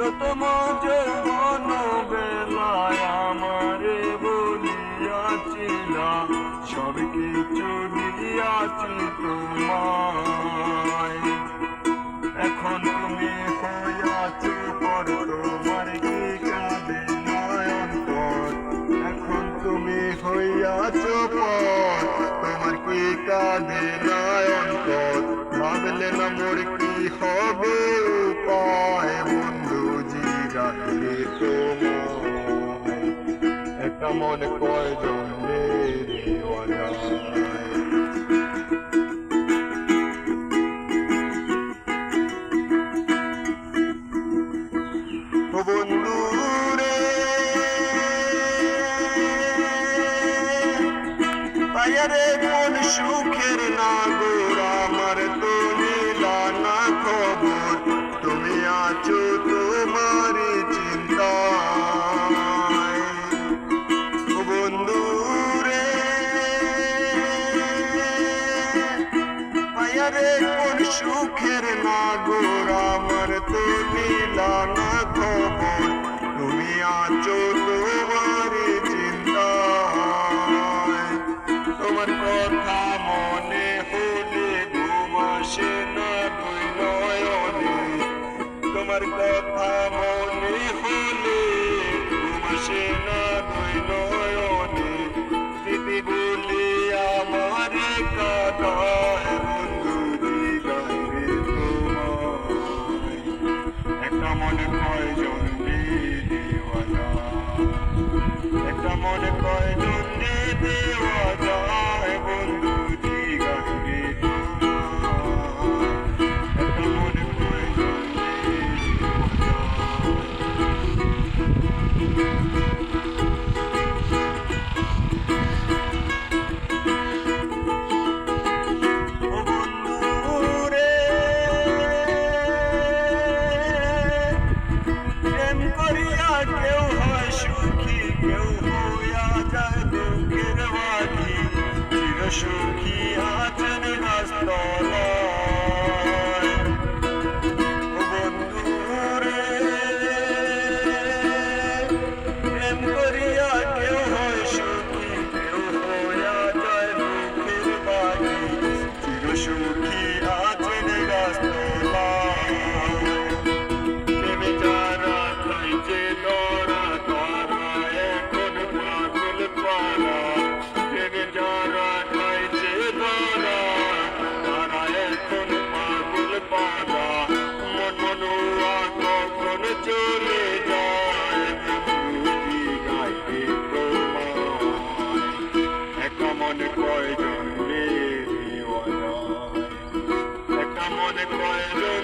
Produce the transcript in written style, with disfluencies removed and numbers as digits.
প্রথম যৌবন বেলায় আমারে বলিয়াছিল সব কিছু দিয়াছি তোমায়। এখন তুমি হইয়াছ পর, তোমার কি কাঁদে নয়ন পর। এখন তুমি হইয়াছ পর, তোমার কি কাঁদে নয়ন পর। ভাবলে না মোর কি হবে উপায়, বন্ধু জিগাইলে তোমায়। একটা মনে কয়জন দেওয়া যায়। ও বন্ধু রে পায়ারে কোন সুখের নাগর, আমার তো নিলা না খবর। তুমি আছো তোমার চিন্তায়। ও বন্ধু রে পায়ারে কোন সুখের নাগর, আমার তো নিলা না খবর। তুমি আছো তোমার চিন্তায়। তোমার কথা মনে হলে ঘুম আসে না দুই নয়নে। তোমার কথা মনে হলে ঘুম আসে না দুই নয়নে। স্মৃতি বলি আমার কাদায়, বন্ধু জিগাইরে তোমায়। একটা মনে কয়জন দেওয়া যায়, একটা মনে কয়জন দেওয়া যায়, বন্ধু জিগাইরে তোমায়। একটা মনে কয়জন দেওয়া যায়। ও বন্ধু রে প্রেম করিয়া কেউ হয় সুখী, কেউ হইয়া যায় দুঃখের বাঘী। চির সুখী আছেন গাছতলায়। ও বন্ধু রে প্রেম করিয়া কেউ হয় সুখী, কেউ হইয়া যায় দুঃখের বাঘী। চির সুখী আছেন গাছতলায়। প্রেমে যারা খাইছে ধরা, তারা এখন পাগল পারা। প্রেমে যারা খাইছে ধরা, তারা এখন পাগল পারা। মন মনুয়া কখন চলে যায়, বন্ধু জিগাইরে তোমায়। একটা মনে কয়জন দেওয়া যায়, একটা মনে কয়জন